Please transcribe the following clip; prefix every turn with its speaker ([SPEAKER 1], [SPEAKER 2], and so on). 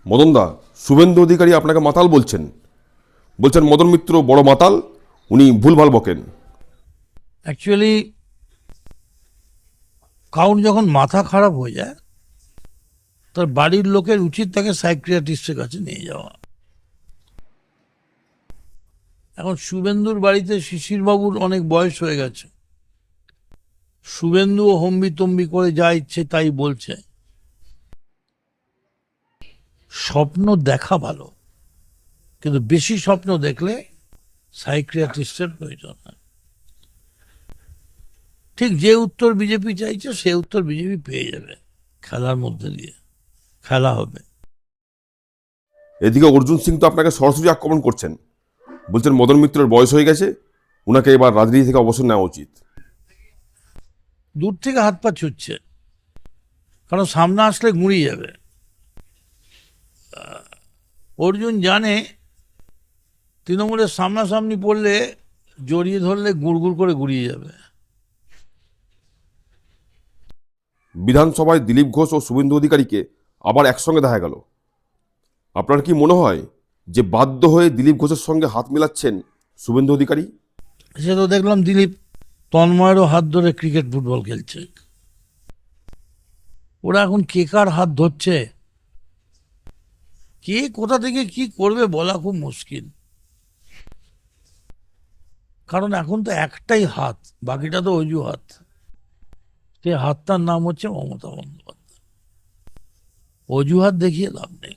[SPEAKER 1] মদনদা, শুভেন্দু অধিকারী আপনাকে মাতাল বলছেন। বলছেন মদন মিত্র বড় মাতাল, উনি ভুলভাল বকেন।
[SPEAKER 2] অ্যাকচুয়ালি কারণ যখন মাথা খারাপ হয়ে যায়, তার বাড়ির লোকের উচিত তাকে সাইকিয়াট্রিস্টের কাছে নিয়ে যাওয়া। এখন শুভেন্দুর বাড়িতে শিশিরবাবুর অনেক বয়স হয়ে গেছে, শুভেন্দুও হম্বি তম্বি করে যা ইচ্ছে তাই বলছে। স্বপ্ন দেখা ভালো, কিন্তু বেশি স্বপ্ন দেখলে সাইকিয়াট্রিস্টের প্রয়োজন হয়। ঠিক যে উত্তর বিজেপি চাইছে সে উত্তর বিজেপি পেয়ে যাবে, খেলার মধ্যে দিয়ে খেলা হবে।
[SPEAKER 1] এদিকে অর্জুন সিং তো আপনাকে সরাসরি আক্রমণ করছেন, বলছেন মদন মিত্রের বয়স হয়ে গেছে, ওনাকে এবার রাজনীতি থেকে অবসর নেওয়া উচিত।
[SPEAKER 2] দূর থেকে হাত পা ছুটছে, কারণ সামনে আসলে গুঁড়িয়ে যাবে। অর্জুন জানে তৃণমূলের সামনাসামনি পড়লে, জড়িয়ে ধরলে গুড় করে গুড়িয়ে যাবে।
[SPEAKER 1] বিধানসভায় দিলীপ ঘোষ ও শুভেন্দু অধিকারীকে আবার একসঙ্গে দেখা গেল। আপনার কি মনে হয় যে বাধ্য হয়ে দিলীপ ঘোষের সঙ্গে হাত মেলাচ্ছেন শুভেন্দু অধিকারী?
[SPEAKER 2] সে তো দেখলাম দিলীপ তন্ময়েরও হাত ধরে ক্রিকেট ফুটবল খেলছে। ওরা এখন কে কার হাত ধরছে, কে কোথা থেকে কি করবে বলা খুব মুশকিল। কারণ এখন তো একটাই হাত, বাকিটা তো অজুহাত। সে হাতটার নাম হচ্ছে মমতা বন্দ্যোপাধ্যায়। অজুহাত দেখিয়ে লাভ নেই।